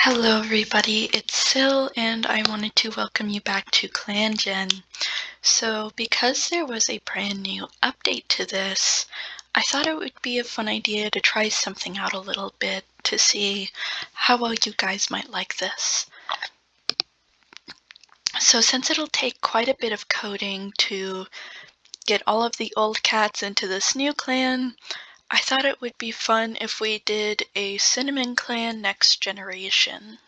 Hello everybody, it's Sil and I wanted to welcome you back to ClanGen. So because there was a brand new update to this, I thought it would be a fun idea to try something out a little bit to see how well you guys might like this. So since it'll take quite a bit of coding to get all of the old cats into this new clan, I thought it would be fun if we did a Cinnamonclan Next Generation,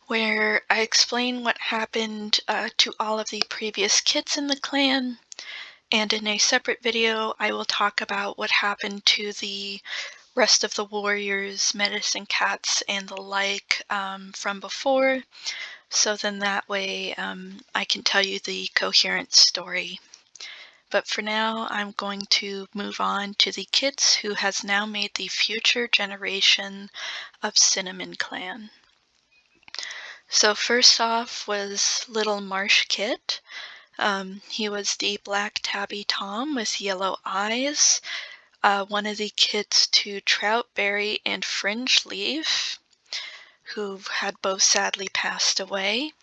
where I explain what happened to all of the previous kits in the clan, and in a separate video I will talk about what happened to the rest of the warriors, medicine cats, and the like from before, so then that way I can tell you the coherent story. But for now, I'm going to move on to the kits who has now made the future generation of Cinnamonclan. So first off was little Marshkit. He was the black tabby tom with yellow eyes, one of the kits to Troutberry and Fringeleaf, who had both sadly passed away.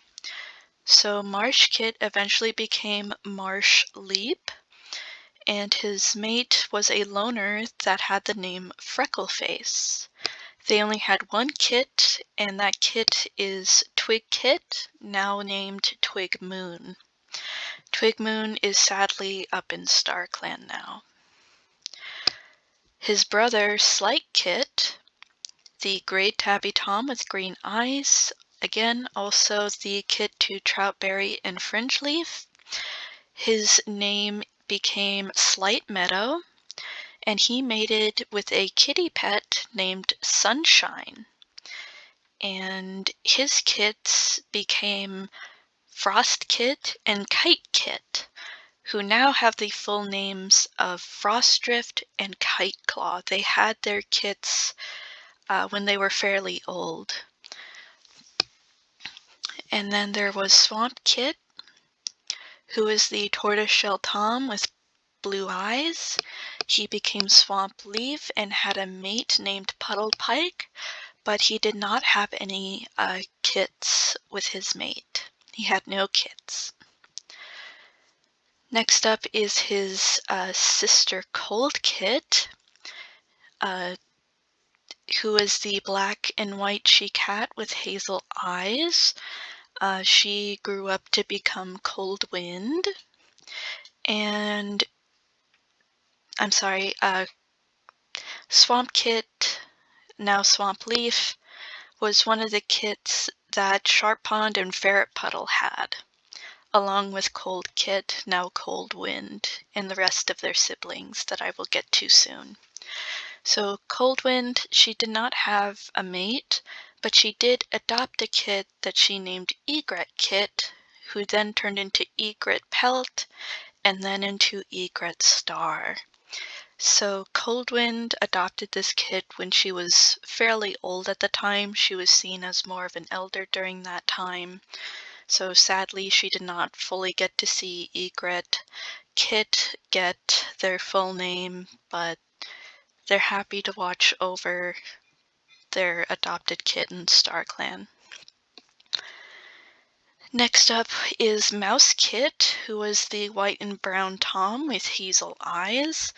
So Marshkit eventually became Marshleap, and his mate was a loner that had the name Freckleface. They only had one kit, and that kit is Twigkit, now named Twigmoon. Twigmoon is sadly up in StarClan now. His brother Slightkit, the gray tabby tom with green eyes, again also the kit to Troutberry and Fringeleaf. His name became Slightmeadow, and he mated with a kitty pet named Sunshine. And his kits became Frostkit and Kitekit, who now have the full names of Frostdrift and Kiteclaw. They had their kits when they were fairly old. And then there was Swampkit, who is the tortoiseshell tom with blue eyes. He became Swampleaf and had a mate named Puddlepike, but he did not have any kits with his mate. He had no kits. Next up is his sister Coldkit, who is the black and white she-cat with hazel eyes. She grew up to become Coldwind. And, I'm sorry, Swampkit, now Swampleaf, was one of the kits that Sharp Pond and Ferret Puddle had, along with Coldkit, now Coldwind, and the rest of their siblings that I will get to soon. So Coldwind, she did not have a mate, but she did adopt a kit that she named Egretkit, who then turned into Egretpelt, and then into Egretstar. So Coldwind adopted this kit when she was fairly old at the time. She was seen as more of an elder during that time. So sadly, she did not fully get to see Egretkit get their full name, but they're happy to watch over their adopted kit in StarClan. Next up is Mousekit, who was the white and brown tom with hazel eyes.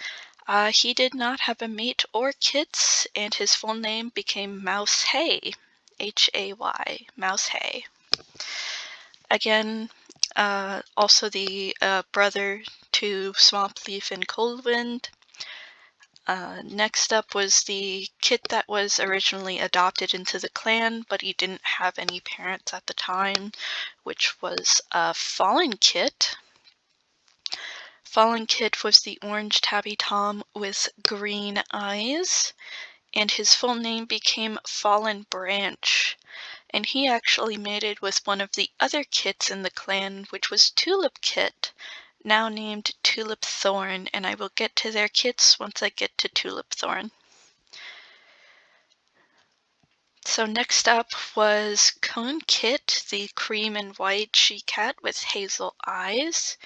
He did not have a mate or kits, and his full name became Mousehay, H-A-Y, Mousehay. Again, also the brother to Swampleaf and Coldwind. Next up was the kit that was originally adopted into the clan, but he didn't have any parents at the time, which was Fallenkit. Fallenkit was the orange tabby tom with green eyes, and his full name became Fallen Branch. And he actually mated with one of the other kits in the clan, which was Tulipkit, now named Tulip Thorn, and I will get to their kits once I get to Tulip Thorn. So next up was Coldkit, the cream and white she-cat with hazel eyes.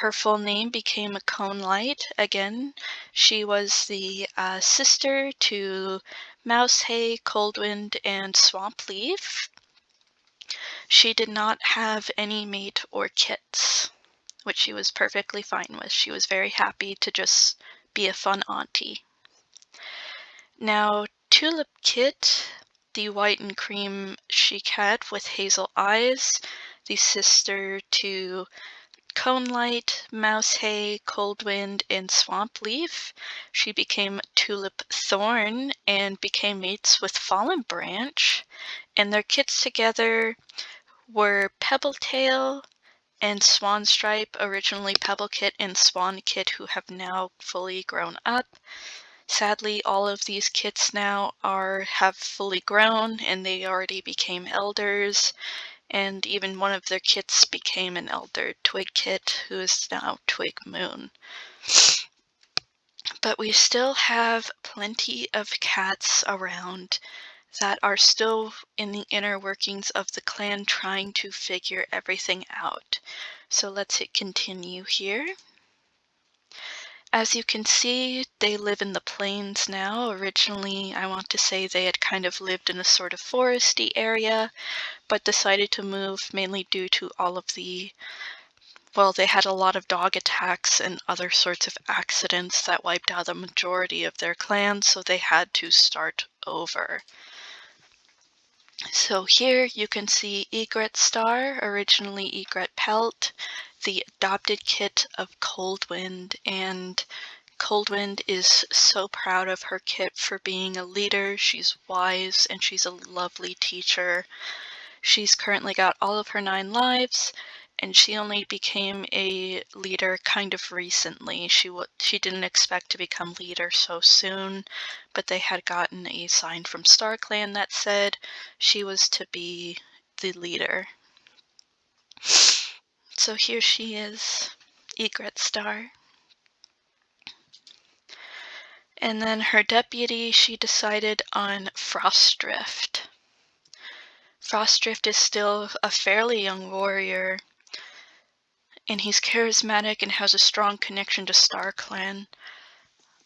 Her full name became a Conelight. Again, she was the sister to Mousehay, Coldwind, and Swampleaf. She did not have any mate or kits, which she was perfectly fine with. She was very happy to just be a fun auntie. Now, Twigkit, the white and cream she cat with hazel eyes, the sister to Conelight, Mousehay, Coldwind, and Swampleaf. She became Tulip Thorn and became mates with Fallen Branch, and their kits together were Pebbletail and Swanstripe, originally Pebbлекit and Swankit, who have now fully grown up. Sadly, all of these kits now have fully grown, and they already became elders, and even one of their kits became an elder, Twigkit, who is now Twigmoon. But we still have plenty of cats around that are still in the inner workings of the clan trying to figure everything out. So let's hit continue here. As you can see, they live in the plains now. Originally, I want to say they had kind of lived in a sort of foresty area, but decided to move mainly due to all of the, well, they had a lot of dog attacks and other sorts of accidents that wiped out the majority of their clan, so they had to start over. So here you can see Egretstar, originally Egretpelt, the adopted kit of Coldwind, and Coldwind is so proud of her kit for being a leader. She's wise and she's a lovely teacher. She's currently got all of her 9 lives, and she only became a leader kind of recently. She didn't expect to become leader so soon, but they had gotten a sign from StarClan that said she was to be the leader. So here she is, Egretstar. And then her deputy, she decided on Frostdrift. Frostdrift is still a fairly young warrior, and he's charismatic and has a strong connection to StarClan.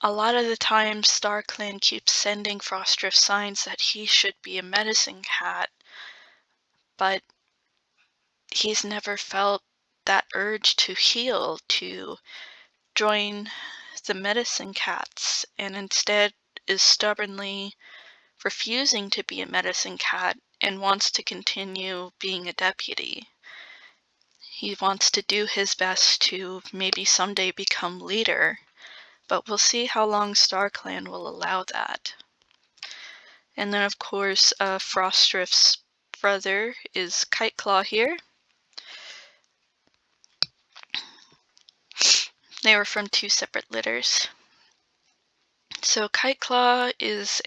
A lot of the time, StarClan keeps sending Frostdrift signs that he should be a medicine cat, but he's never felt that urge to heal, to join the medicine cats, and instead is stubbornly refusing to be a medicine cat and wants to continue being a deputy. He wants to do his best to maybe someday become leader, but we'll see how long StarClan will allow that. And then of course Frostdrift's brother is Kiteclaw here. They were from 2 separate litters. So Kiteclaw is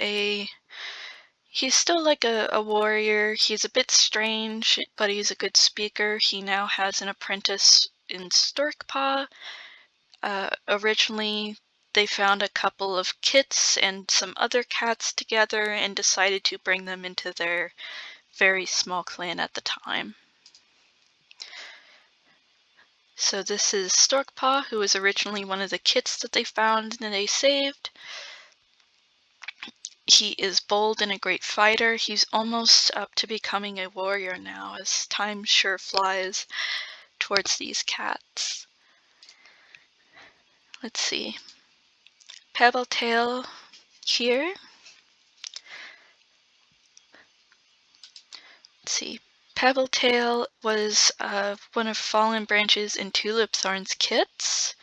he's still like a warrior. He's a bit strange, but he's a good speaker. He now has an apprentice in Storkpaw. Originally, they found a couple of kits and some other cats together and decided to bring them into their very small clan at the time. So this is Storkpaw, who was originally one of the kits that they found and they saved. He is bold and a great fighter. He's almost up to becoming a warrior now, as time sure flies towards these cats. Let's see. Pebbletail here. Let's see. Pebbletail was one of Fallen Branch's and Tulip Thorn's kits.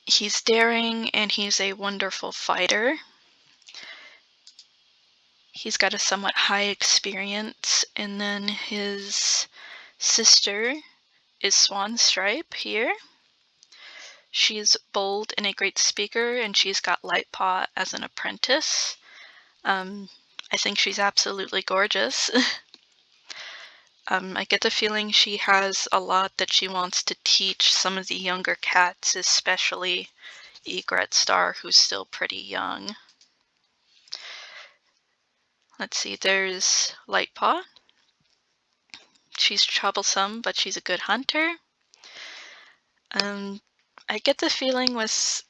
He's daring and he's a wonderful fighter. He's got a somewhat high experience, and then his sister is Swanstripe here. She's bold and a great speaker, and she's got Lightpaw as an apprentice. I think she's absolutely gorgeous. I get the feeling she has a lot that she wants to teach some of the younger cats, especially Egretstar, who's still pretty young. Let's see, there's Lightpaw. She's troublesome, but she's a good hunter. I get the feeling with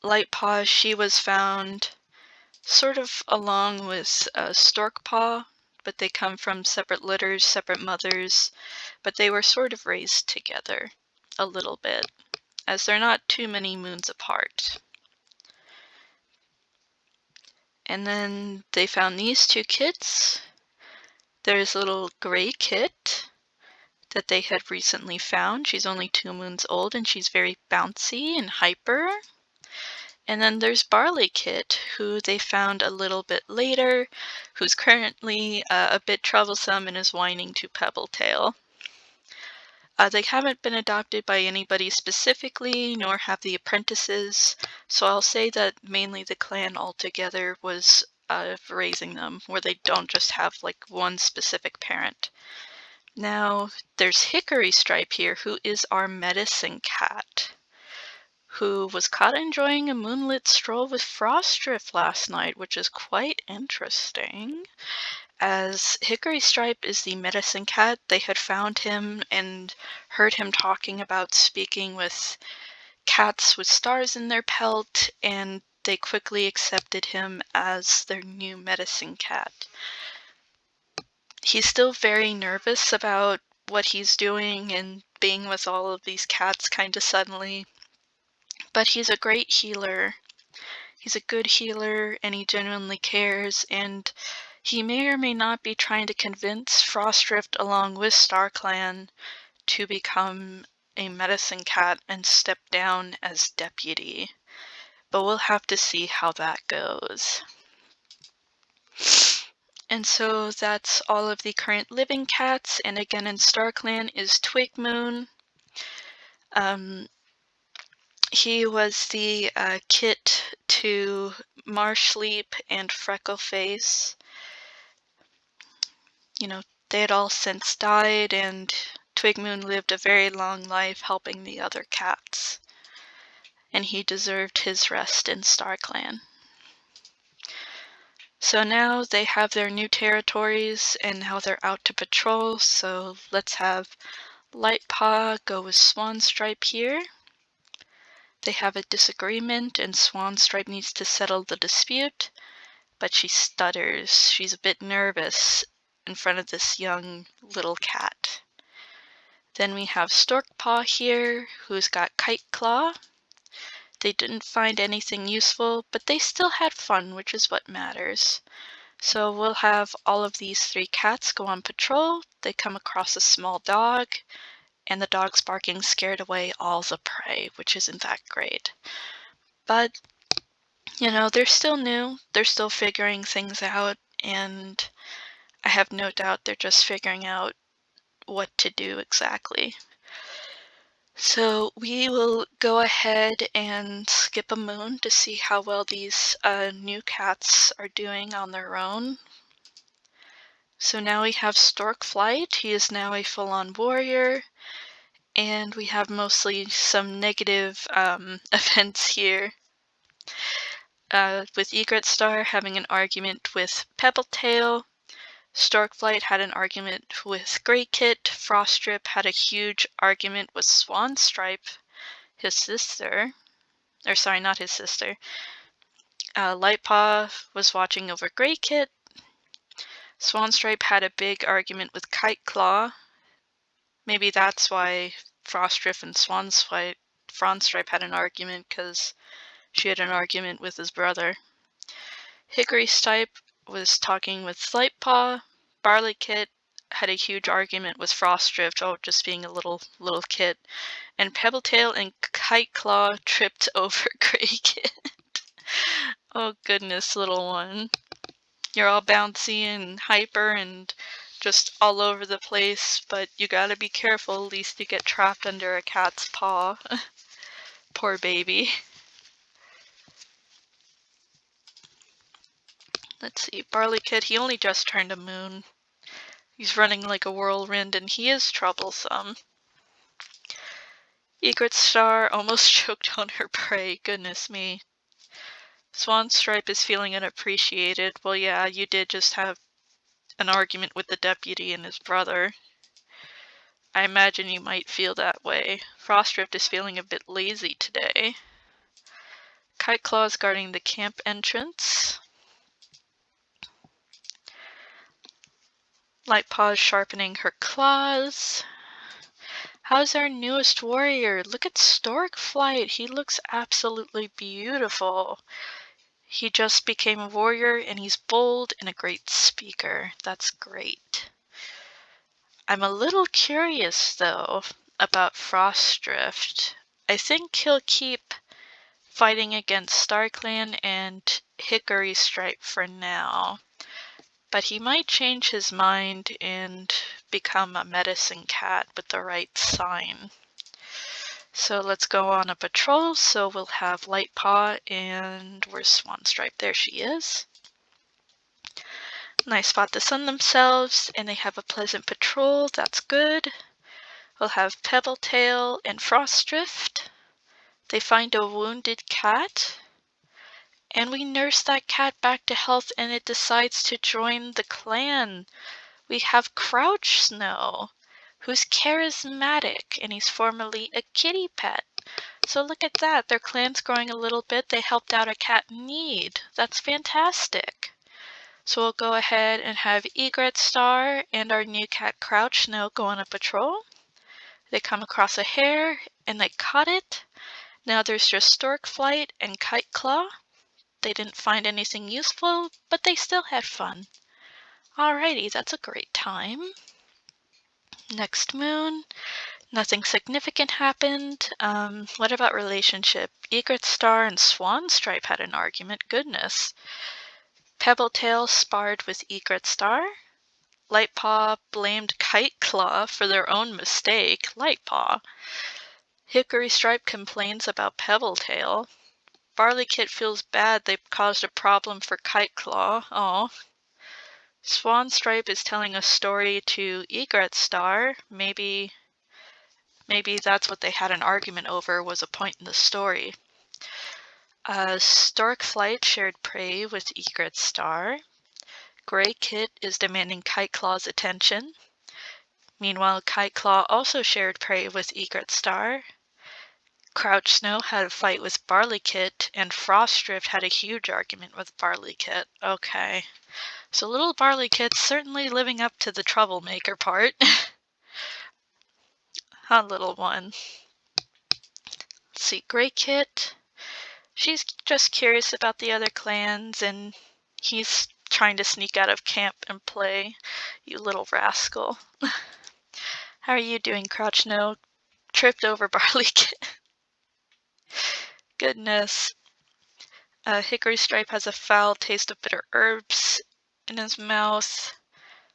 Lightpaw, she was found sort of along with Storkpaw, but they come from separate litters, separate mothers, but they were sort of raised together a little bit, as they're not too many moons apart. And then they found these two kits. There's little Egretkit that they had recently found. She's only 2 moons old and she's very bouncy and hyper. And then there's Barleykit, who they found a little bit later, who's currently a bit troublesome and is whining to Pebbletail. They haven't been adopted by anybody specifically, nor have the apprentices, so I'll say that mainly the clan altogether was raising them, where they don't just have like one specific parent. Now, there's Hickory Stripe here, who is our medicine cat, who was caught enjoying a moonlit stroll with Frostdrift last night, which is quite interesting. As Hickory Stripe is the medicine cat, they had found him and heard him talking about speaking with cats with stars in their pelt, and they quickly accepted him as their new medicine cat. He's still very nervous about what he's doing and being with all of these cats kind of suddenly, but he's a great healer. He's a good healer and he genuinely cares, and he may or may not be trying to convince Frostdrift along with StarClan to become a medicine cat and step down as deputy. But we'll have to see how that goes. And so that's all of the current living cats, and again in StarClan is Twigmoon. He was the kit to Marshleap and Freckleface. You know, they had all since died, and Twigmoon lived a very long life helping the other cats. And he deserved his rest in StarClan. So now they have their new territories, and now they're out to patrol, so let's have Lightpaw go with Swanstripe here. They have a disagreement, and Swanstripe needs to settle the dispute, but she stutters. She's a bit nervous in front of this young little cat. Then we have Storkpaw here, who's got Kiteclaw. They didn't find anything useful, but they still had fun, which is what matters. So we'll have all of these 3 cats go on patrol. They come across a small dog, and the dog's barking scared away all the prey, which isn't that great. But, you know, they're still new, they're still figuring things out, and I have no doubt they're just figuring out what to do exactly. So we will go ahead and skip a moon to see how well these new cats are doing on their own. So now we have Storkflight. He is now a full-on warrior. And we have mostly some negative events here. With Egretstar having an argument with Pebbletail. Storkflight had an argument with Egretkit. Frostdrift had a huge argument with Swanstripe, his sister. Or sorry, not his sister. Lightpaw was watching over Egretkit. Swanstripe had a big argument with Kiteclaw. Maybe that's why Frostdrift and Froststripe had an argument, because she had an argument with his brother. Hickory Stripe was talking with Lightpaw. Barleykit had a huge argument with Frostdrift, just being a little kit. And Pebbletail and Kiteclaw tripped over Greykit. Oh goodness, little one. You're all bouncy and hyper and just all over the place, but you gotta be careful, at least you get trapped under a cat's paw. Poor baby. Let's see, Barleykit, he only just turned a moon. He's running like a whirlwind and he is troublesome. Egretstar almost choked on her prey, goodness me. Swanstripe is feeling unappreciated. Well, yeah, you did just have an argument with the deputy and his brother. I imagine you might feel that way. Frostdrift is feeling a bit lazy today. Kiteclaw is guarding the camp entrance. Lightpaw is sharpening her claws. How's our newest warrior? Look at Stork Flight. He looks absolutely beautiful. He just became a warrior and he's bold and a great speaker. That's great. I'm a little curious though about Frostdrift. I think he'll keep fighting against StarClan and Hickory Stripe for now. But he might change his mind and become a medicine cat with the right sign. So let's go on a patrol. So we'll have Lightpaw and where's Swanstripe? There she is. Nice spot to sun themselves and they have a pleasant patrol. That's good. We'll have Pebbletail and Frostdrift. They find a wounded cat. And we nurse that cat back to health and it decides to join the clan. We have Crouch Snow, who's charismatic and he's formerly a kitty pet. So look at that, their clan's growing a little bit. They helped out a cat in need. That's fantastic. So we'll go ahead and have Egretstar and our new cat Crouch Snow go on a patrol. They come across a hare and they caught it. Now there's just Stork Flight and Kiteclaw. They didn't find anything useful, but they still had fun. Alrighty, that's a great time. Next moon, nothing significant happened. What about relationship? Egretstar and Swanstripe had an argument, goodness. Pebbletail sparred with Egretstar. Lightpaw blamed Kiteclaw for their own mistake, Lightpaw. Hickory Stripe complains about Pebbletail. Barleykit feels bad they caused a problem for Kiteclaw. Oh. Swanstripe is telling a story to Egretstar. Maybe that's what they had an argument over, was a point in the story. Stork Flight shared prey with Egretstar. Egretkit is demanding Kiteclaw's attention. Meanwhile, Kiteclaw also shared prey with Egretstar. Crouch Snow had a fight with Barleykit, and Frostdrift had a huge argument with Barleykit. Okay. So little Barleykit's certainly living up to the troublemaker part. Huh, little one. Let's see, Egretkit. She's just curious about the other clans, and he's trying to sneak out of camp and play. You little rascal. How are you doing, Crouch Snow? Tripped over Barleykit. Goodness. Hickory Stripe has a foul taste of bitter herbs in his mouth.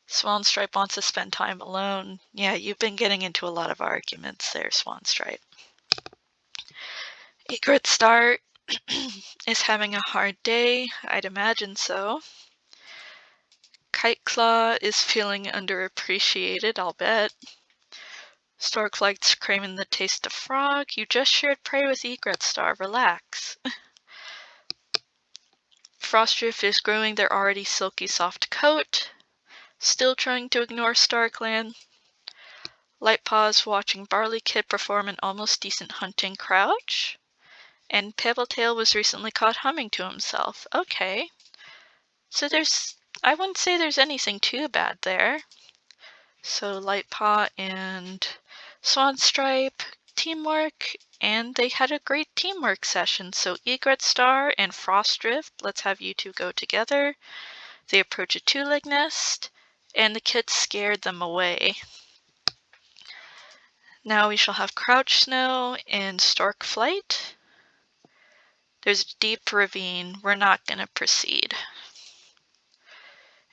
Swanstripe wants to spend time alone. Yeah, you've been getting into a lot of arguments there, Swanstripe. Egretstar is having a hard day. I'd imagine so. Kiteclaw is feeling underappreciated, I'll bet. Stork likes craving the taste of frog. You just shared prey with Egretstar. Relax. Frostdrift is growing their already silky soft coat. Still trying to ignore StarClan. Lightpaw is watching Barleykit perform an almost decent hunting crouch. And Pebbletail was recently caught humming to himself. Okay. So I wouldn't say there's anything too bad there. So Lightpaw and Swanstripe teamwork, and they had a great teamwork session. So Egretstar and Frostdrift, let's have you two go together. They approach a two-leg nest, and the kids scared them away. Now we shall have Crouch Snow and Stork Flight. There's a deep ravine. We're not going to proceed.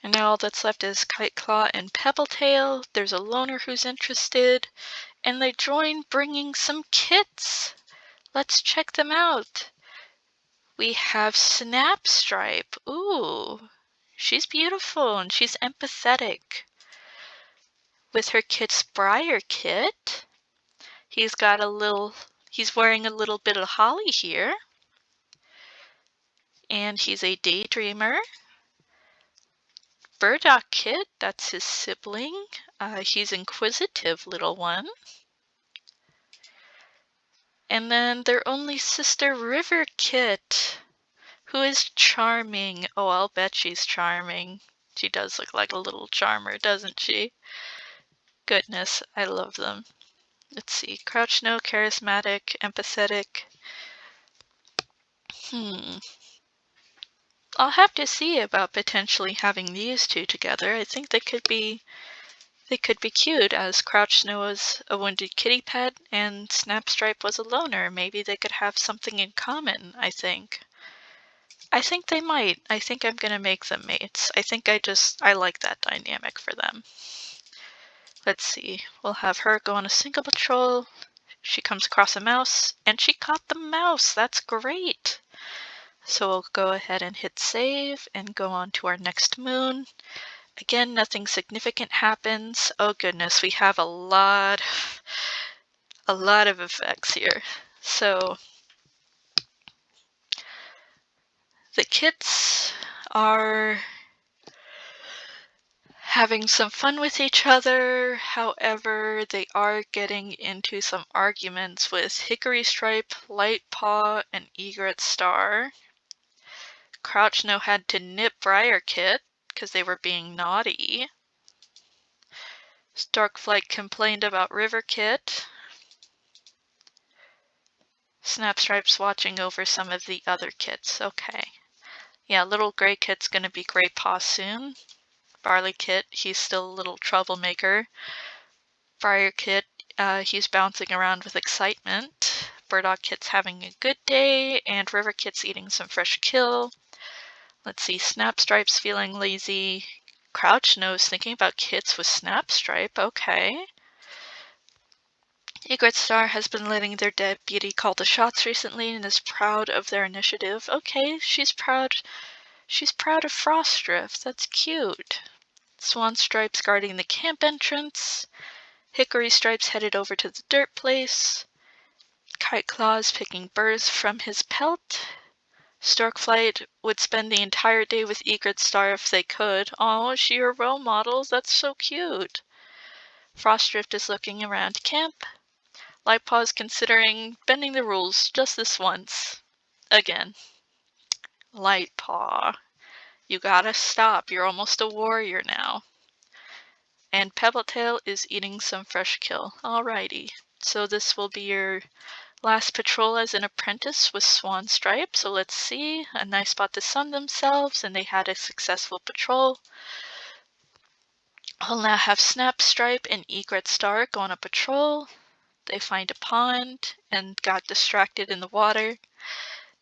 And now all that's left is Kiteclaw and Pebbletail. There's a loner who's interested. And they join bringing some kits. Let's check them out. We have Snapstripe. Ooh, she's beautiful and she's empathetic. With her kit Egretkit. He's wearing a little bit of holly here. And he's a daydreamer. Kit, that's his sibling. He's inquisitive, little one. And then their only sister, Kit, who is charming. Oh, I'll bet she's charming. She does look like a little charmer, doesn't she? Goodness, I love them. Let's see. Crouch no, charismatic, empathetic. I'll have to see about potentially having these two together. I think they could be cute, as Crouch Snow was a wounded kitty pet and Snapstripe was a loner. Maybe they could have something in common, I think. I think they might. I think I'm gonna make them mates. I think I like that dynamic for them. Let's see. We'll have her go on a single patrol. She comes across a mouse, and she caught the mouse. That's great. So we'll go ahead and hit save and go on to our next moon. Again, nothing significant happens. Oh goodness, we have a lot of effects here. So the kits are having some fun with each other. However, they are getting into some arguments with Hickorystripe, Lightpaw, and Egretstar. Crouch Snow had to nip Briarkit because they were being naughty. Storkflight complained about Riverkit. Snapstripe's watching over some of the other kits. Okay. Yeah, little Gray Kit's gonna be Gray Paw soon. Barleykit, he's still a little troublemaker. Briarkit, he's bouncing around with excitement. Kit's having a good day, and Riverkit's eating some fresh kill. Let's see, Snapstripe's feeling lazy. Crouch Nose thinking about kits with Snapstripe. Okay. Egretstar has been letting their deputy call the shots recently and is proud of their initiative. Okay, she's proud of Frostdrift. That's cute. Swanstripe's guarding the camp entrance. Hickorystripe's headed over to the dirt place. Kiteclaw's picking burrs from his pelt. Storkflight would spend the entire day with Egretstar if they could. Oh, is she your role model? That's so cute. Frostdrift is looking around camp. Lightpaw's considering bending the rules just this once. Again. Lightpaw, you gotta stop. You're almost a warrior now. And Pebbletail is eating some fresh kill. Alrighty. So this will be your last patrol as an apprentice with Swanstripe. So let's see. A nice spot to sun themselves, and they had a successful patrol. We'll now have Snapstripe and Egretstar go on a patrol. They find a pond and got distracted in the water.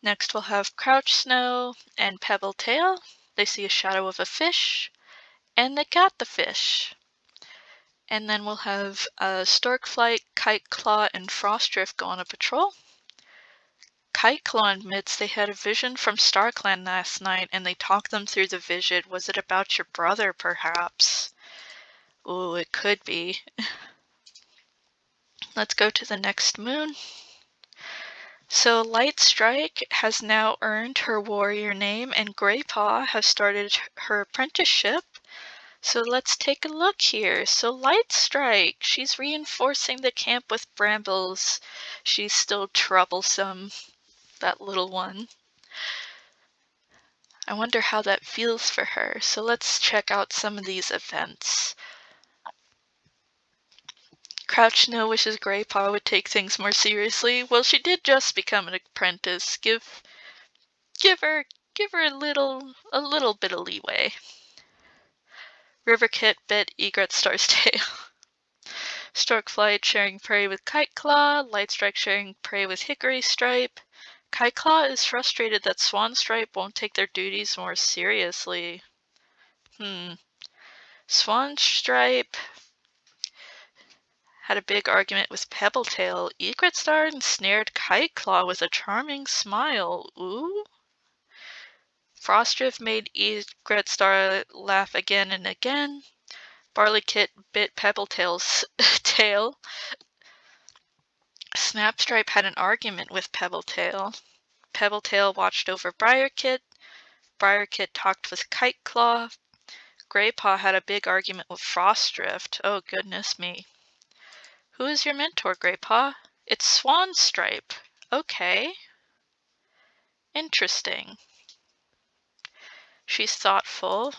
Next we'll have Crouch Snow and Pebbletail. They see a shadow of a fish, and they got the fish. And then we'll have Storkflight, Kiteclaw, and Frostdrift go on a patrol. Kiteclaw admits they had a vision from StarClan last night, and they talked them through the vision. Was it about your brother, perhaps? Ooh, it could be. Let's go to the next moon. So Lightstrike has now earned her warrior name, and Graypaw has started her apprenticeship. So let's take a look here. So Lightstrike, she's reinforcing the camp with brambles. She's still troublesome, that little one. I wonder how that feels for her. So let's check out some of these events. Crouch Snow wishes Graypaw would take things more seriously. Well, she did just become an apprentice. Give her a little bit of leeway. Riverkit bit Egretstar's tail. Storkflight sharing prey with Kiteclaw. Lightstrike sharing prey with Hickorystripe. Kiteclaw is frustrated that Swanstripe won't take their duties more seriously. Swanstripe had a big argument with Pebbletail. Egretstar ensnared Kiteclaw with a charming smile. Ooh. Frostdrift made Egretstar laugh again and again. Barleykit bit Pebbletail's tail. Snapstripe had an argument with Pebbletail. Pebbletail watched over Briarkit. Briarkit talked with Kiteclaw. Greypaw had a big argument with Frostdrift. Oh, goodness me. Who is your mentor, Greypaw? It's Swanstripe. Okay. Interesting. She's thoughtful.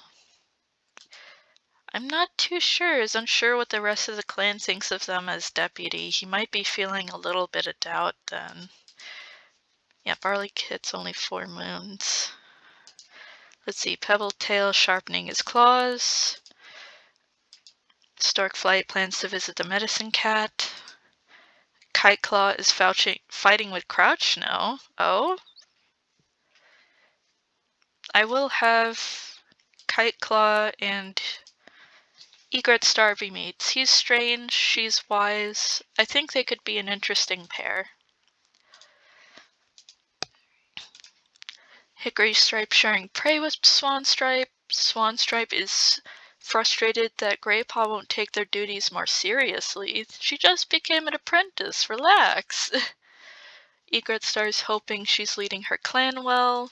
I'm not too sure. Is unsure what the rest of the clan thinks of them as deputy. He might be feeling a little bit of doubt then. Yeah, Barleykit's only 4 moons. Let's see. Pebbletail sharpening his claws. Storkflight plans to visit the medicine cat. Kiteclaw is fighting with Crouchsnow. Oh? I will have Kiteclaw and Egretstar be mates. He's strange, she's wise. I think they could be an interesting pair. Hickorystripe sharing prey with Swanstripe. Swanstripe is frustrated that Greypaw won't take their duties more seriously. She just became an apprentice. Relax. Egretstar's hoping she's leading her clan well.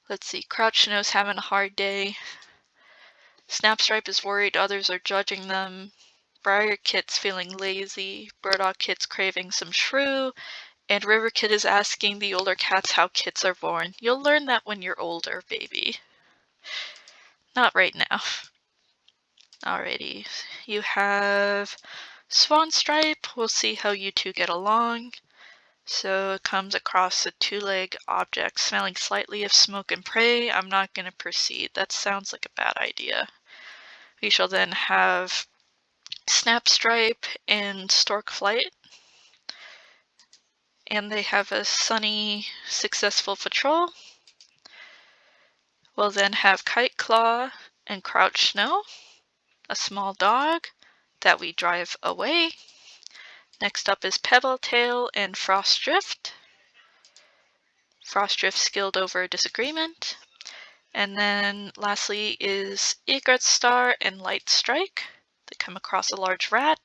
Let's see, Crouchnow's having a hard day. Snapstripe is worried others are judging them. Briarkit's feeling lazy. Burdockkit's craving some shrew. And Riverkit is asking the older cats how kits are born. You'll learn that when you're older, baby. Not right now. Alrighty. You have Swanstripe. We'll see how you two get along. So it comes across a 2-leg object smelling slightly of smoke and prey. I'm not going to proceed. That sounds like a bad idea. We shall then have Snapstripe and Storkflight. And they have a sunny, successful patrol. We'll then have Kiteclaw and Crouchsnow, a small dog that we drive away. Next up is Pebbletail and Frostdrift. Frostdrift skilled over a disagreement. And then lastly is Egretstar and Lightstrike. They come across a large rat,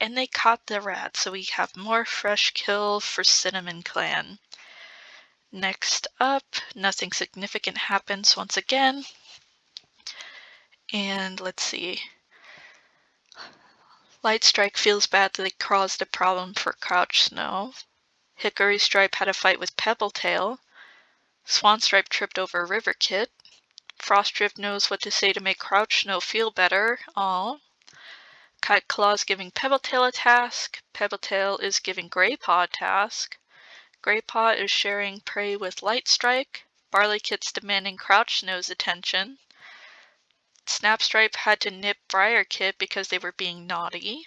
and they caught the rat, so we have more fresh kill for Cinnamonclan. Next up, nothing significant happens once again. And let's see. Lightstrike feels bad that they caused a problem for Crouchsnow. Hickorystripe had a fight with Pebbletail. Swanstripe tripped over Riverkit. Frostdrift knows what to say to make Crouchsnow feel better. Aww. Kiteclaw's giving Pebbletail a task. Pebbletail is giving Greypaw a task. Greypaw is sharing prey with Lightstrike. Barleykit's demanding Crouchsnow's attention. Snapstripe had to nip Briarkit because they were being naughty.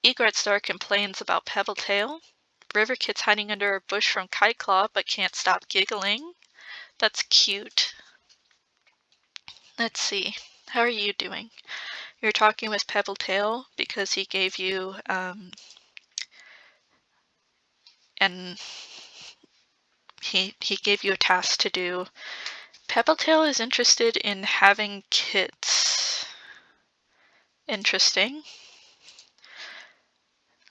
Egretstar complains about Pebbletail. Riverkit's hiding under a bush from Kiteclaw but can't stop giggling. That's cute. Let's see. How are you doing? You're talking with Pebbletail because he gave you he gave you a task to do. Pebbletail is interested in having kits. Interesting.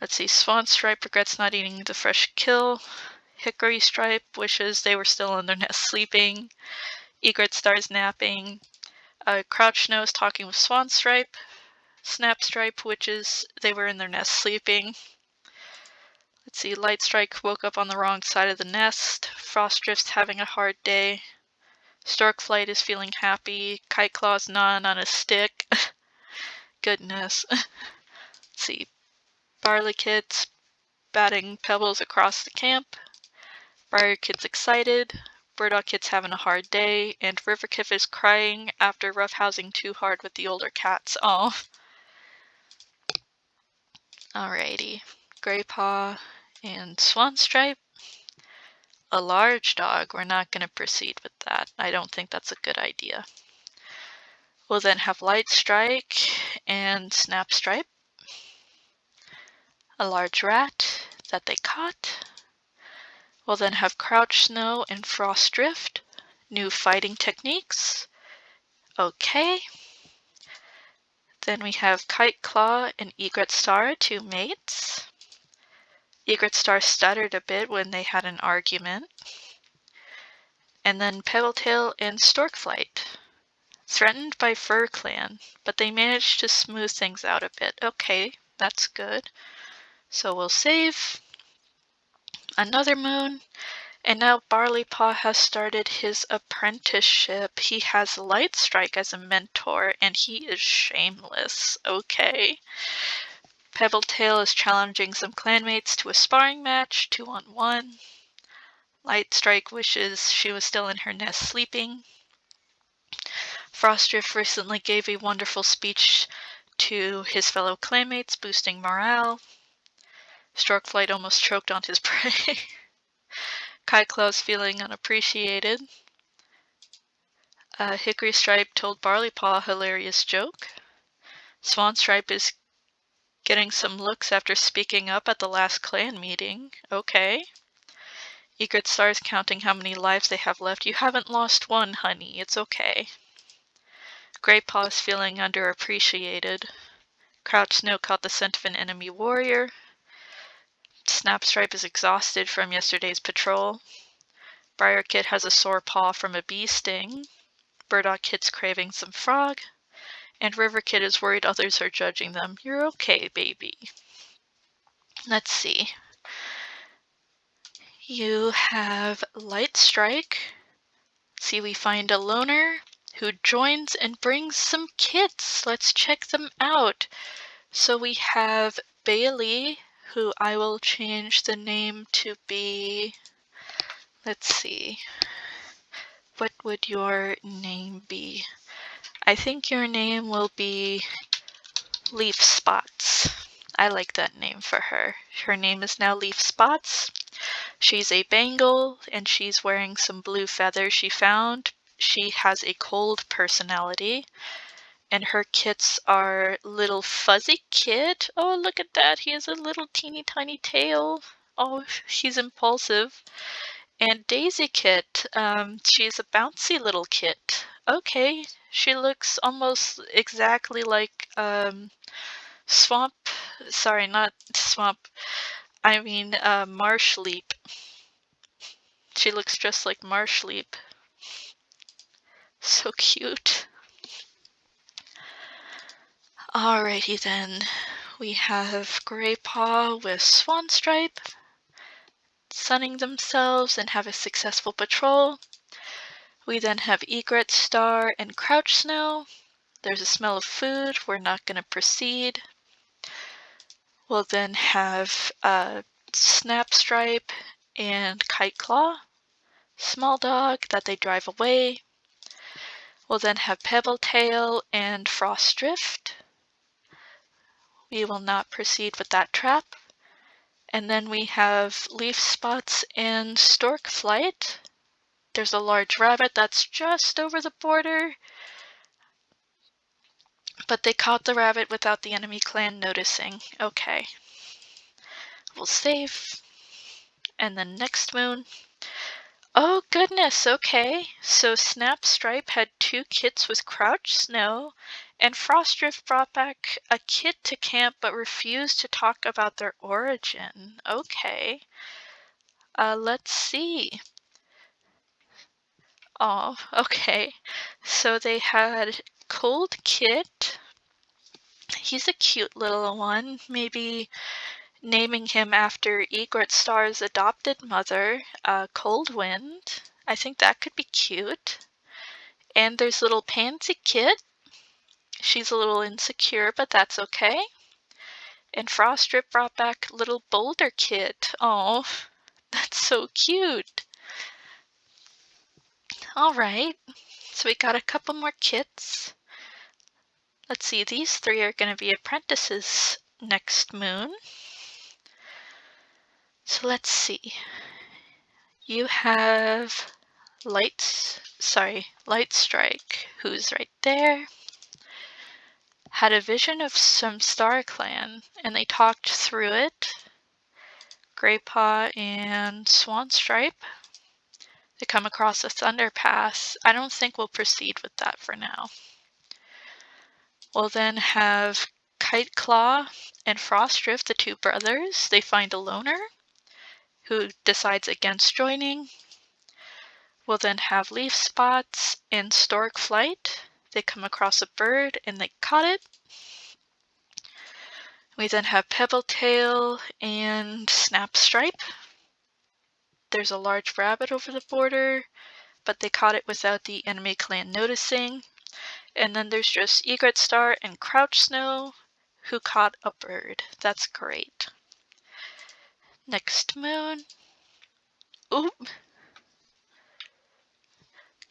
Let's see, Swanstripe regrets not eating the fresh kill. Hickorystripe wishes they were still in their nest sleeping. Egretstar's napping. Crouchsnow is talking with Swanstripe. Snapstripe wishes they were in their nest sleeping. Let's see, Lightstrike woke up on the wrong side of the nest. Frostdrift's having a hard day. Storkflight is feeling happy. Kiteclaw's gnawing on a stick. Goodness. Let's see. Barleykit's batting pebbles across the camp. Briarkit's excited. Burdockkit's having a hard day. And Riverkit is crying after roughhousing too hard with the older cats. Oh. Alrighty. Greypaw and Swanstripe. A large dog. We're not going to proceed with that. I don't think that's a good idea. We'll then have Lightstrike and Snapstripe. A large rat that they caught. We'll then have Crouchsnow and Frostdrift. New fighting techniques. Okay. Then we have Kiteclaw and Egretstar, 2 mates. Egretstar stuttered a bit when they had an argument. And then Pebbletail and Storkflight. Threatened by Fur Clan, but they managed to smooth things out a bit. Okay, that's good. So we'll save. Another moon. And now Barleypaw has started his apprenticeship. He has Lightstrike as a mentor, and he is shameless. Okay. Pebbletail is challenging some clanmates to a sparring match, 2-on-1. Lightstrike wishes she was still in her nest sleeping. Frostdrift recently gave a wonderful speech to his fellow clanmates, boosting morale. Storkflight almost choked on his prey. Kiteclaw's feeling unappreciated. Hickory Stripe told Barleypaw a hilarious joke. Swanstripe is getting some looks after speaking up at the last clan meeting. Okay. Egretstar is counting how many lives they have left. You haven't lost one, honey. It's okay. Greypaw is feeling underappreciated. Crouch Snow caught the scent of an enemy warrior. Snapstripe is exhausted from yesterday's patrol. Briarkit has a sore paw from a bee sting. Burdock-Kit's craving some frog. And Riverkit is worried others are judging them. You're okay, baby. Let's see. You have Lightstrike. See, we find a loner who joins and brings some kits. Let's check them out. So we have Bailey, who I will change the name to be, let's see, what would your name be? I think your name will be Leaf Spots. I like that name for her. Her name is now Leaf Spots. She's a Bengal, and she's wearing some blue feathers she found. She has a cold personality. And her kits are little Fuzzy Kit. Oh, look at that. He has a little teeny tiny tail. Oh, she's impulsive. And Daisy Kit. She's a bouncy little kit. Okay, she looks almost exactly like Marshleap. She looks just like Marshleap. So cute. Alrighty then, we have Greypaw with Swanstripe sunning themselves and have a successful patrol. We then have Egretstar and Crouch Snow. There's a smell of food, we're not going to proceed. We'll then have Snapstripe and Kiteclaw, small dog that they drive away. We'll then have Pebbletail and Frostdrift. We will not proceed with that trap. And then we have Leaf Spots and Storkflight. There's a large rabbit that's just over the border. But they caught the rabbit without the enemy clan noticing. Okay. We'll save. And then next moon. Oh goodness, okay. So Snapstripe had 2 kits with Crouch Snow, and Frostdrift brought back a kit to camp but refused to talk about their origin. Okay. Let's see. Oh, okay. So they had Coldkit. He's a cute little one. Maybe naming him after Egretstar's adopted mother, Coldwind. I think that could be cute. And there's little Pansy Kit. She's a little insecure, but that's okay. And Frostdrift brought back little Boulder Kit. Oh, that's so cute. Alright, so we got a couple more kits. Let's see, these 3 are going to be apprentices next moon. So let's see. You have Lightstrike, who's right there. Had a vision of some Star Clan, and they talked through it. Greypaw and Swanstripe. They come across a Thunder Path. I don't think we'll proceed with that for now. We'll then have Kiteclaw and Frostdrift, the 2 brothers. They find a loner who decides against joining. We'll then have Leaf Spots and Storkflight. they come across a bird and they caught it. We then have Pebbletail and Snapstripe. There's a large rabbit over the border, but they caught it without the enemy clan noticing. And then there's just Egretstar and Crouchsnow, who caught a bird. That's great. Next moon. Oop!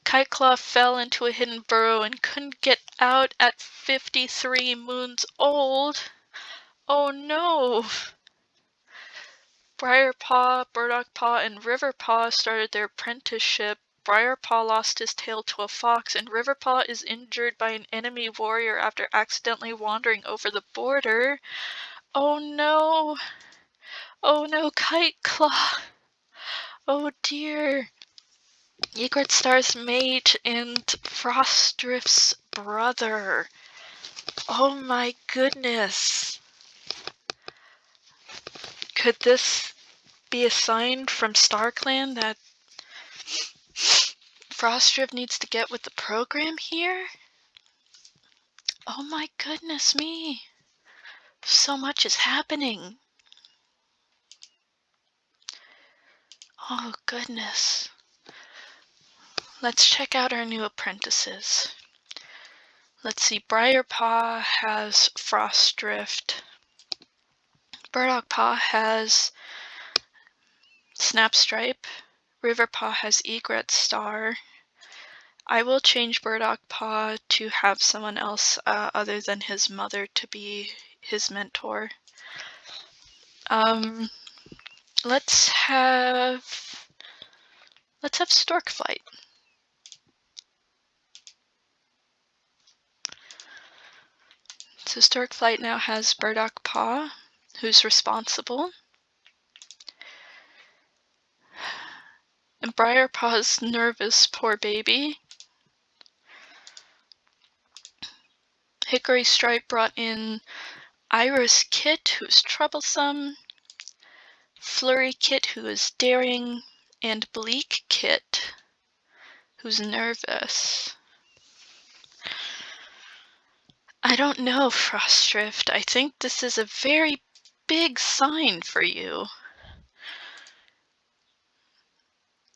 Kiteclaw fell into a hidden burrow and couldn't get out at 53 moons old. Oh no! Briarpaw, Burdockpaw, and Riverpaw started their apprenticeship. Briarpaw lost his tail to a fox, and Riverpaw is injured by an enemy warrior after accidentally wandering over the border. Oh no! Oh no, Kiteclaw! Oh dear! Egretstar's mate and Frostdrift's brother. Oh my goodness! Could this be a sign from StarClan that Frostdrift needs to get with the program here? Oh my goodness me! So much is happening. Oh goodness. Let's check out our new apprentices. Let's see, Briarpaw has Frostdrift. Burdockpaw has Snapstripe. Riverpaw has Egretstar. I will change Burdockpaw to have someone else other than his mother to be his mentor. Let's have Storkflight. So Storkflight now has Burdockpaw, who's responsible. And Briarpaw's nervous, poor baby. Hickory Stripe brought in Kit, who's troublesome, Flurrykit, who is daring, and Bleakkit, who's nervous. I don't know, Frostdrift. I think this is a very big sign for you.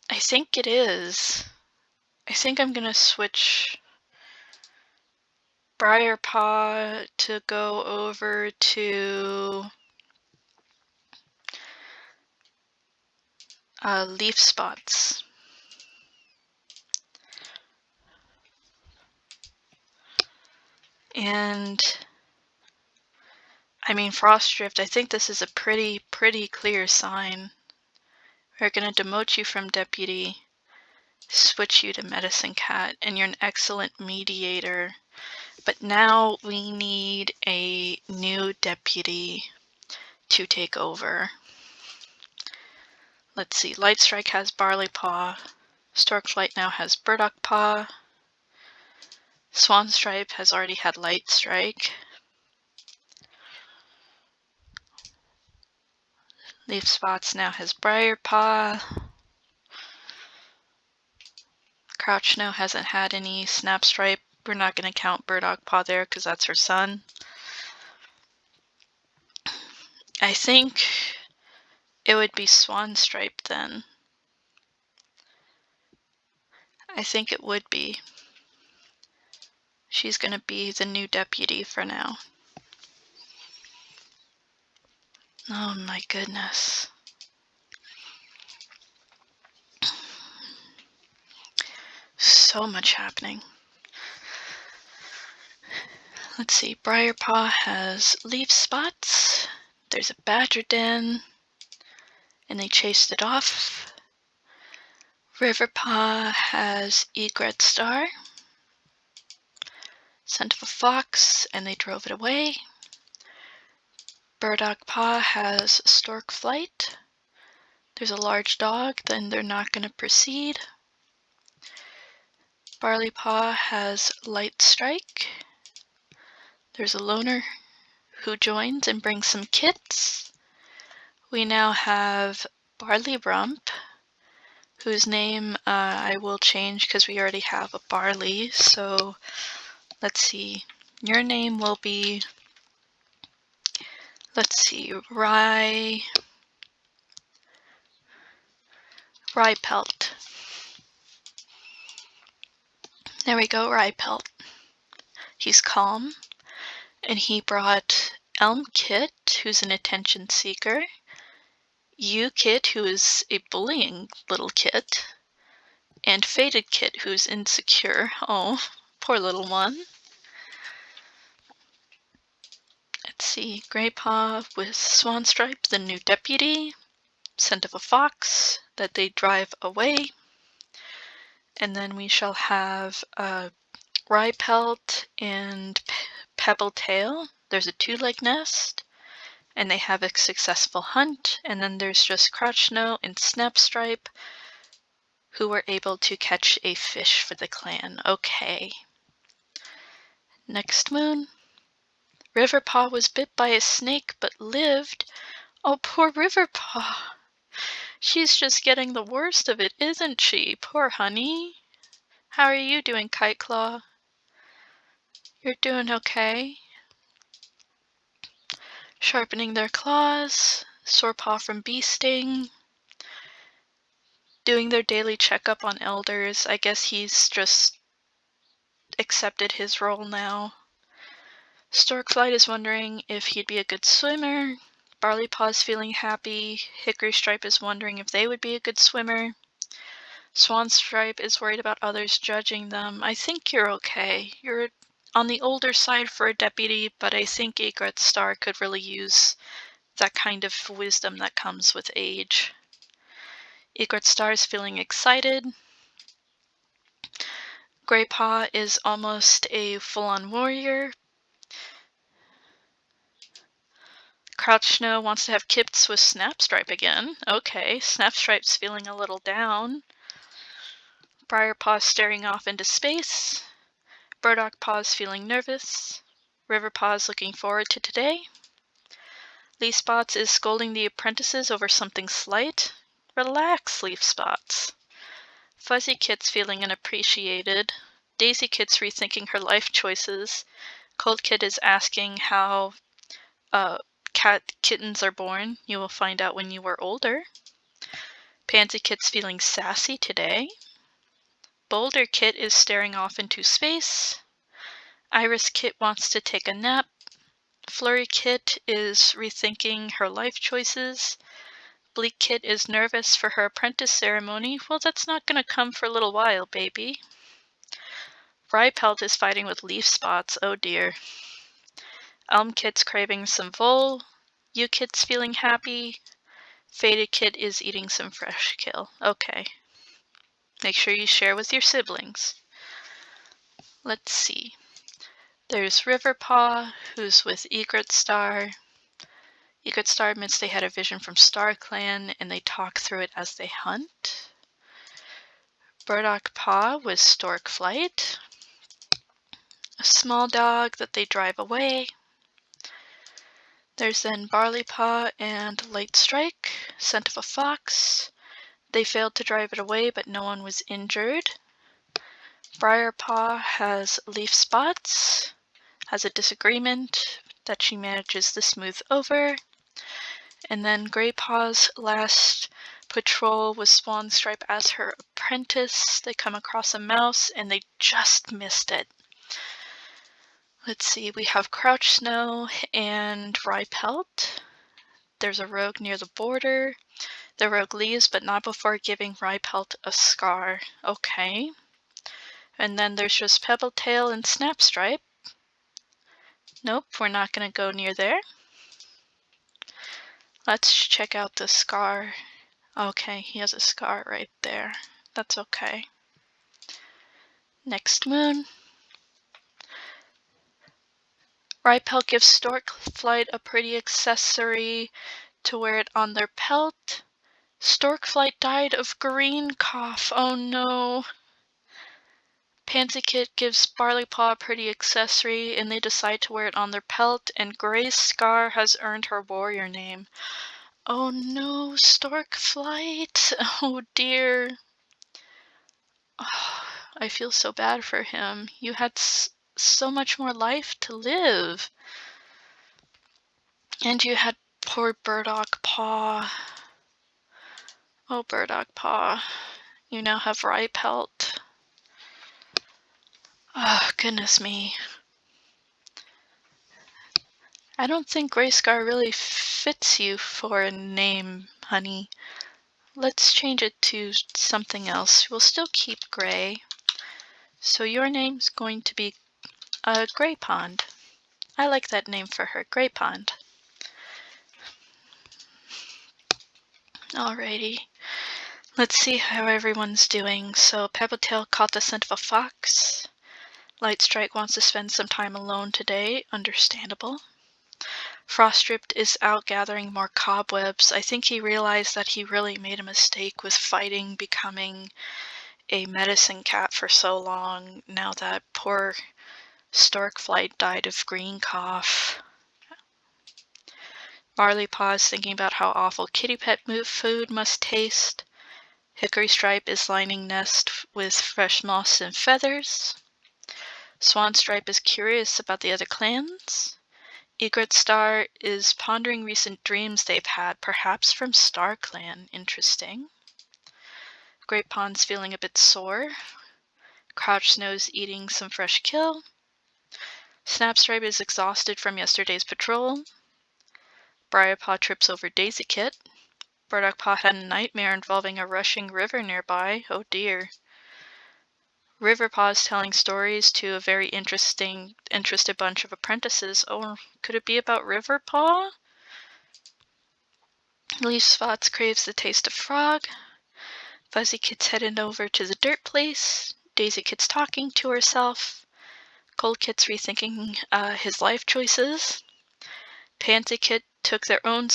I think it is. I think I'm gonna switch Briarpaw to go over to Leaf Spots. And I mean, Frostdrift, I think this is a pretty clear sign. We're gonna demote you from deputy, switch you to medicine cat, and you're an excellent mediator. But now we need a new deputy to take over. Let's see, Lightstrike has Barleypaw, Storkflight now has Burdockpaw, Swanstripe has already had Lightstrike, Leaf Spots now has Briarpaw, Crouch now hasn't had any Snapstripe. We're not going to count Burdockpaw there because that's her son. I think it would be Swanstripe then. I think it would be. She's going to be the new deputy for now. Oh my goodness. So much happening. Let's see, Briarpaw has Leaf Spots. There's a badger den, and they chased it off. Riverpaw has Egretstar. Scent of a fox, and they drove it away. Burdockpaw has Storkflight. There's a large dog, then they're not going to proceed. Barleypaw has Lightstrike. There's a loner who joins and brings some kits. We now have Barleyrump, whose name I will change because we already have a Barley. So let's see, your name will be, let's see, Ryepelt. There we go, Ryepelt. He's calm, and he brought Elmkit, who's an attention seeker, Ukit, who is a bullying little kit, and Fadedkit, who's insecure. Oh, poor little one. Let's see, Greypaw with Swanstripe, the new deputy, scent of a fox, that they drive away. And then we shall have Ryepelt and Pebbletail. There's a 2-leg nest, and they have a successful hunt. And then there's just Crouchsnow and Snapstripe, who were able to catch a fish for the clan. Okay. Next moon. Riverpaw was bit by a snake but lived. Oh, poor Riverpaw. She's just getting the worst of it, isn't she? Poor honey. How are you doing, Kiteclaw? You're doing okay. Sharpening their claws. Sorepaw from bee sting. Doing their daily checkup on elders. I guess he's just accepted his role now. Storkflight is wondering if he'd be a good swimmer. Barleypaw's feeling happy. Hickory Stripe is wondering if they would be a good swimmer. Swanstripe is worried about others judging them. I think you're okay. You're on the older side for a deputy, but I think Egretstar could really use that kind of wisdom that comes with age. Egretstar is feeling excited. Greypaw is almost a full-on warrior. Crouchsnow wants to have kits with Snapstripe again. Okay, Snapstripe's feeling a little down. Briarpaw's staring off into space. Burdockpaw's feeling nervous. Riverpaw's looking forward to today. Leafspots is scolding the apprentices over something slight. Relax, Leafspots. Fuzzykit's feeling unappreciated. Daisykit's rethinking her life choices. Coldkit is asking how kittens are born. You will find out when you are older. Pansykit's feeling sassy today. Boulderkit is staring off into space. Iriskit wants to take a nap. Flurrykit is rethinking her life choices. Bleakkit is nervous for her apprentice ceremony. Well, that's not going to come for a little while, baby. Ryepelt is fighting with Leafspots. Oh dear. Elmkit's craving some vole. Ukit's feeling happy. Fadedkit is eating some fresh kill. Okay. Make sure you share with your siblings. Let's see. There's Riverpaw, who's with Egretstar. Egretstar admits they had a vision from StarClan, and they talk through it as they hunt. Burdockpaw with Storkflight. A small dog that they drive away. There's then Barleypaw and Lightstrike, scent of a fox. They failed to drive it away, but no one was injured. Briarpaw has Leafspots, has a disagreement that she manages to smooth over. And then Greypaw's last patrol was Swanstripe as her apprentice. They come across a mouse and they just missed it. Let's see, we have Crouchsnow and Ryepelt. There's a rogue near the border. The rogue leaves, but not before giving Ryepelt a scar. Okay. And then there's just Pebbletail and Snapstripe. Nope, we're not going to go near there. Let's check out the scar. Okay, he has a scar right there. That's okay. Next moon. Ryepelt gives Storkflight a pretty accessory to wear it on their pelt. Storkflight died of green cough. Oh no. Pansykit gives Barleypaw a pretty accessory, and they decide to wear it on their pelt, and Grey's scar has earned her warrior name. Oh no, Storkflight. Oh dear. Oh, I feel so bad for him. You had so much more life to live. And you had poor Burdock Paw. Oh, Burdock Paw. You now have Egretpelt. Oh, goodness me. I don't think Greyscar really fits you for a name, honey. Let's change it to something else. We'll still keep Gray. So your name's going to be Grey Pond. I like that name for her, Grey Pond. Alrighty. Let's see how everyone's doing. So Pebbletail caught the scent of a fox. Lightstrike wants to spend some time alone today. Understandable. Frostdrift is out gathering more cobwebs. I think he realized that he really made a mistake with fighting becoming a medicine cat for so long, now that poor Storkflight died of green cough. Barleypaw is thinking about how awful kittypet food must taste. Hickory Stripe is lining nest with fresh moss and feathers. Swanstripe is curious about the other clans. Egretstar is pondering recent dreams they've had, perhaps from Star Clan. Interesting. Great Pond's feeling a bit sore. Crouch Snow's eating some fresh kill. Snapstripe is exhausted from yesterday's patrol. Briarpaw trips over Daisykit. Burdockpaw had a nightmare involving a rushing river nearby. Oh dear. Riverpaw is telling stories to a very interested bunch of apprentices. Oh, could it be about Riverpaw? Leaf Spots craves the taste of frog. Fuzzykit's headed over to the dirt place. Daisykit's talking to herself. Coldkit's rethinking his life choices. Pantykit took their own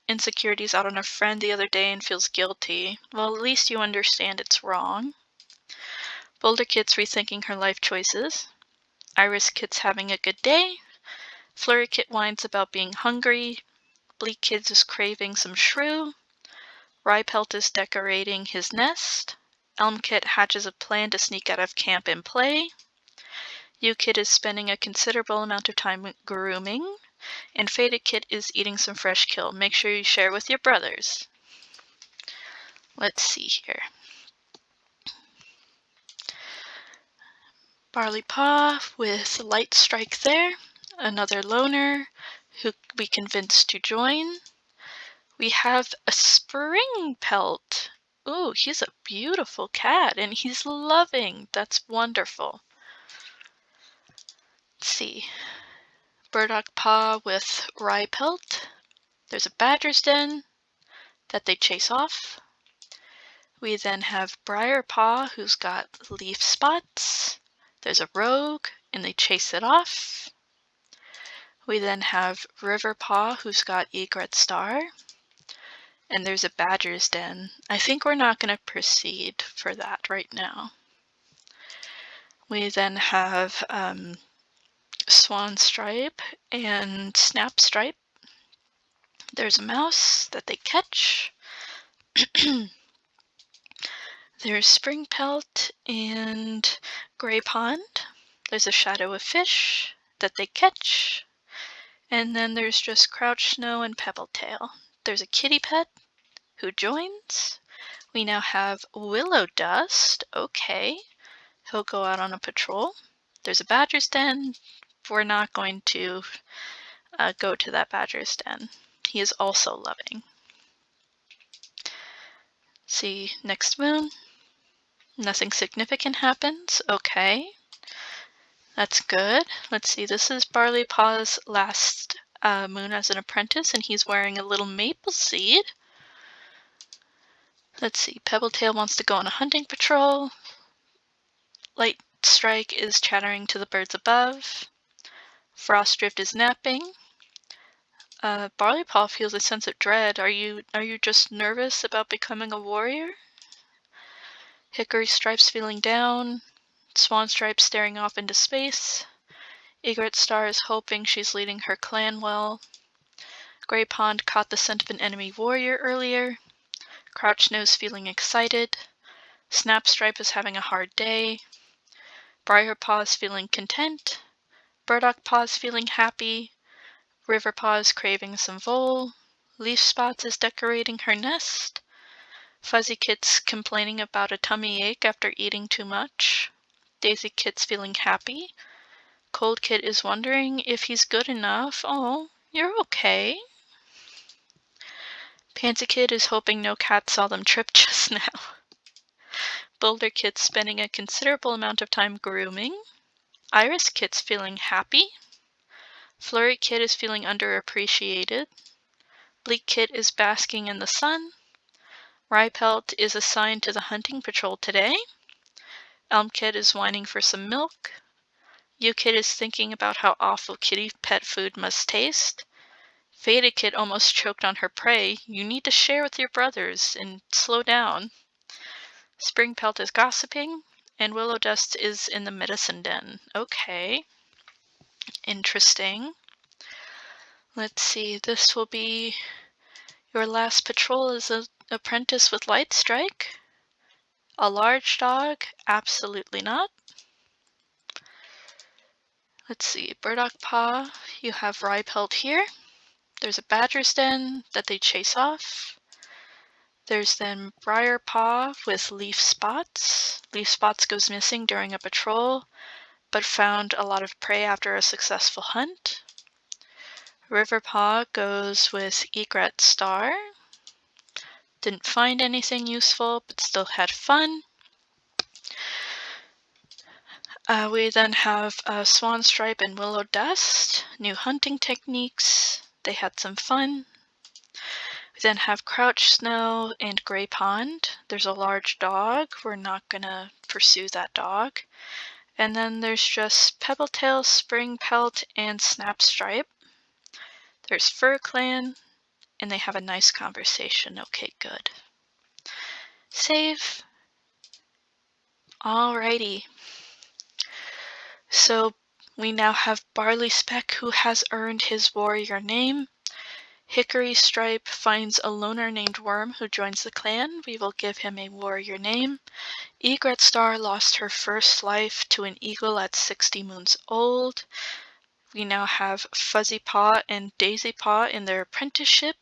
insecurities out on a friend the other day and feels guilty. Well, at least you understand it's wrong. Boulderkit's rethinking her life choices. Iriskit's having a good day. Flurrykit whines about being hungry. Bleakkit is craving some shrew. Rypelt is decorating his nest. Elmkit hatches a plan to sneak out of camp and play. Ukit is spending a considerable amount of time grooming. And Fadedkit is eating some fresh kill. Make sure you share with your brothers. Let's see here. Barleypaw with Lightstrike there. Another loner who we convinced to join. We have a Springpelt. Ooh, he's a beautiful cat and he's loving. That's wonderful. Let's see. Burdockpaw with Rypelt. There's a badger's den that they chase off. We then have Briarpaw who's got leaf spots. There's a rogue and they chase it off. We then have Riverpaw who's got Egretstar. And there's a badger's den. I think we're not going to proceed for that right now. We then have Swanstripe and Snapstripe. There's a mouse that they catch. There's Springpelt and Grey Pond. There's a Shadow of Fish that they catch. And then there's just Crouch Snow and Pebbletail. There's a kittypet who joins. We now have Willow Dust. Okay. He'll go out on a patrol. There's a badger's den. We're not going to go to that badger's den. He is also loving. See, next moon. Nothing significant happens. Okay. That's good. Let's see, this is Barleypaw's last moon as an apprentice, and he's wearing a little maple seed. Let's see, Pebbletail wants to go on a hunting patrol. Lightstrike is chattering to the birds above. Frostdrift is napping. Barleypaw feels a sense of dread. Are you just nervous about becoming a warrior? Hickory Stripe's feeling down. Swanstripe staring off into space. Egretstar is hoping she's leading her clan well. Grey Pond caught the scent of an enemy warrior earlier. Crouch Snow's feeling excited. Snapstripe is having a hard day. Briarpaw is feeling content. Burdockpaw is feeling happy. Riverpaw is craving some vole. Leafspots is decorating her nest. Fuzzykit's complaining about a tummy ache after eating too much. Daisykit's feeling happy. Coldkit is wondering if he's good enough. Oh, you're okay. Pansykit is hoping no cat saw them trip just now. Boulderkit's spending a considerable amount of time grooming. Iriskit's feeling happy. Flurrykit is feeling underappreciated. Bleakkit is basking in the sun. Rypelt is assigned to the hunting patrol today. Elmkit is whining for some milk. Ukit is thinking about how awful kitty pet food must taste. Fadykit almost choked on her prey. You need to share with your brothers and slow down. Springpelt is gossiping, and Willowdust is in the medicine den. Okay. Interesting. Let's see, this will be your last patrol as an apprentice with Lightstrike. A large dog? Absolutely not. Let's see, Burdockpaw, you have Rypelt here. There's a badger's den that they chase off. There's then Briarpaw with Leaf Spots. Leaf Spots goes missing during a patrol, but found a lot of prey after a successful hunt. Riverpaw goes with Egretstar. Didn't find anything useful, but still had fun. We then have Swanstripe and Willowdust, new hunting techniques. They had some fun. We then have Crouch Snow and Grey Pond. There's a large dog. We're not going to pursue that dog. And then there's just Pebbletail, Springpelt, and Snapstripe. There's FurClan, and they have a nice conversation. Okay, good. Save. Alrighty. So we now have Barley Speck, who has earned his warrior name. Hickory Stripe finds a loner named Worm who joins the clan. We will give him a warrior name. Egretstar lost her first life to an eagle at 60 moons old. We now have Fuzzypaw and Daisypaw in their apprenticeship.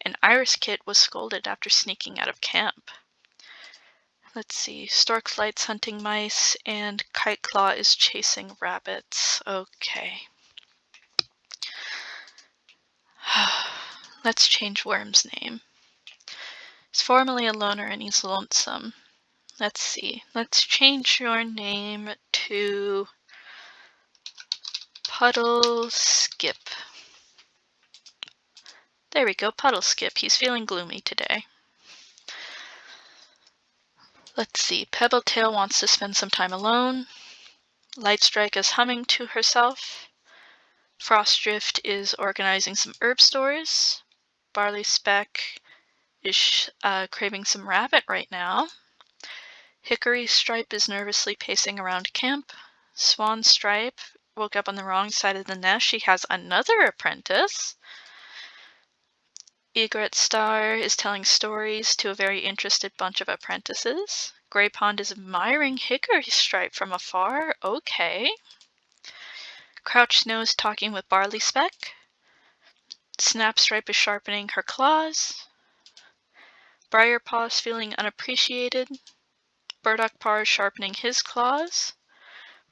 And Iriskit was scolded after sneaking out of camp. Let's see, Storkflight's hunting mice, and Kiteclaw is chasing rabbits. Okay. Let's change Worm's name. He's formerly a loner and he's lonesome. Let's see. Let's change your name to Puddleskip. There we go, Puddleskip. He's feeling gloomy today. Let's see. Pebbletail wants to spend some time alone. Lightstrike is humming to herself. Frostdrift is organizing some herb stores. Barley Speck is craving some rabbit right now. Hickory Stripe is nervously pacing around camp. Swan Stripe woke up on the wrong side of the nest. She has another apprentice. Egretstar is telling stories to a very interested bunch of apprentices. Grey Pond is admiring Hickory Stripe from afar. Okay. Crouch Snow is talking with Barley Speck. Snapstripe is sharpening her claws. Briarpaw is feeling unappreciated. Burdockpaw is sharpening his claws.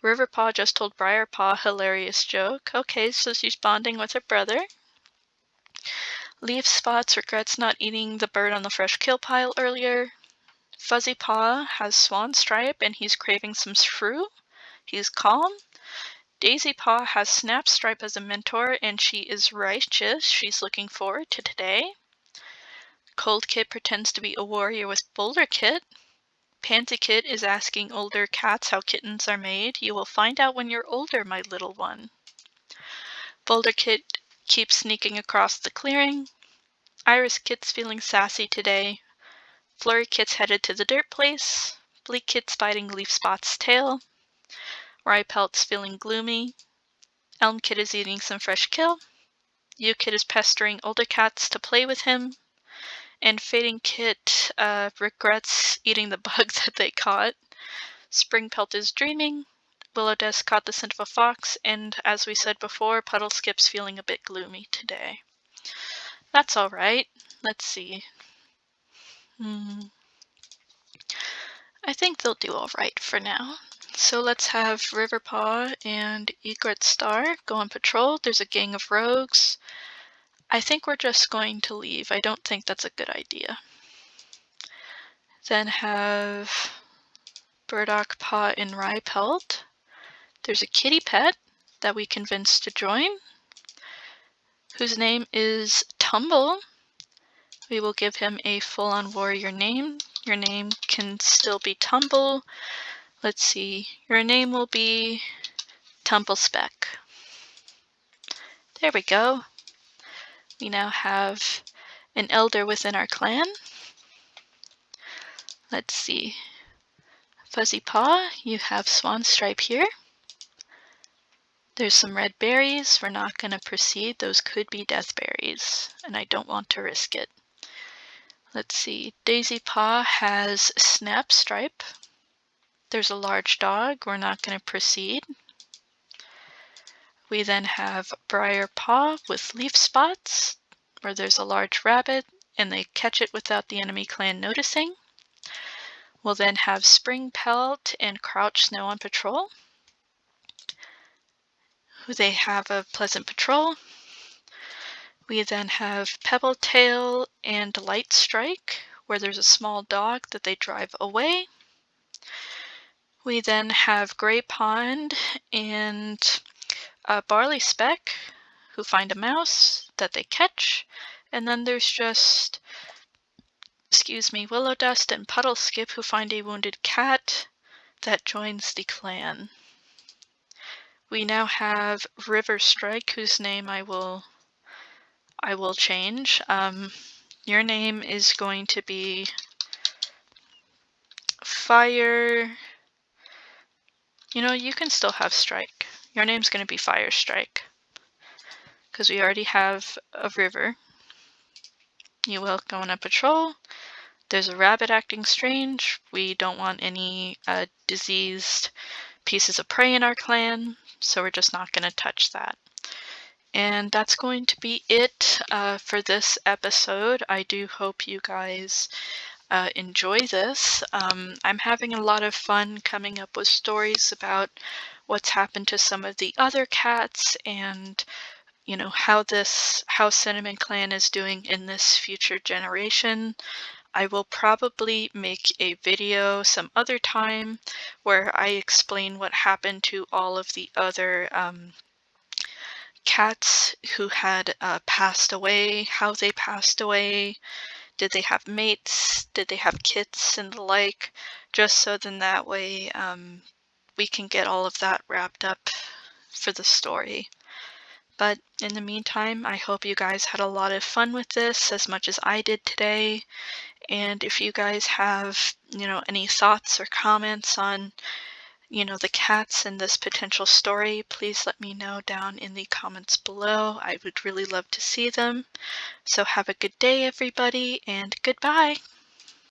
Riverpaw just told Briarpaw a hilarious joke. Okay, so she's bonding with her brother. Leaf Spots regrets not eating the bird on the fresh kill pile earlier. Fuzzypaw has Swanstripe and he's craving some shrew. He's calm. Daisypaw has Snapstripe as a mentor and she is righteous. She's looking forward to today. Coldkit pretends to be a warrior with Boulderkit. Pansykit is asking older cats how kittens are made. You will find out when you're older, my little one. Boulderkit keeps sneaking across the clearing. Iriskit's feeling sassy today. Flurrykit's headed to the dirt place. Bleakkit's biting Leafspot's tail. Rypelt's feeling gloomy. Elmkit is eating some fresh kill. Ukit is pestering older cats to play with him. And Fadykit regrets eating the bug that they caught. Springpelt is dreaming. Willowdust caught the scent of a fox, and as we said before, Puddleskip's feeling a bit gloomy today. That's alright. Let's see. I think they'll do alright for now. So let's have Riverpaw and Egretstar go on patrol. There's a gang of rogues. I think we're just going to leave. I don't think that's a good idea. Then have Burdocpaw and Rhypelt. There's a kittypet that we convinced to join, whose name is Tumble. We will give him a full-on warrior name. Your name can still be Tumble. Let's see. Your name will be Tumblespeck. There we go. We now have an elder within our clan. Let's see. Fuzzy Paw, you have Swanstripe here. There's some red berries. We're not going to proceed. Those could be death berries, and I don't want to risk it. Let's see. Daisy Paw has Snapstripe. There's a large dog. We're not going to proceed. We then have Briar Paw with leaf spots, where there's a large rabbit, and they catch it without the enemy clan noticing. We'll then have Spring Pelt and Crouch Snow on patrol. They have a pleasant patrol. We then have Pebbletail and Lightstrike, where there's a small dog that they drive away. We then have Grey Pond and Barley Speck, who find a mouse that they catch. And then there's just, Willowdust and Puddleskip, who find a wounded cat that joins the clan. We now have Riverstrike, whose name I will change. Your name is going to be Fire. You know, you can still have Strike. Your name's going to be Fire Strike, because we already have a river. You will go on a patrol. There's a rabbit acting strange. We don't want any diseased pieces of prey in our clan, so we're just not going to touch that. And that's going to be it for this episode. I do hope you guys enjoy this. I'm having a lot of fun coming up with stories about what's happened to some of the other cats, and you know how CinnamoncClan is doing in this future generation. I will probably make a video some other time where I explain what happened to all of the other cats who had passed away, how they passed away, did they have mates, did they have kits and the like, just so then that way we can get all of that wrapped up for the story. But in the meantime, I hope you guys had a lot of fun with this as much as I did today. And if you guys have, any thoughts or comments on, the cats in this potential story, please let me know down in the comments below. I would really love to see them. So have a good day, everybody, and goodbye.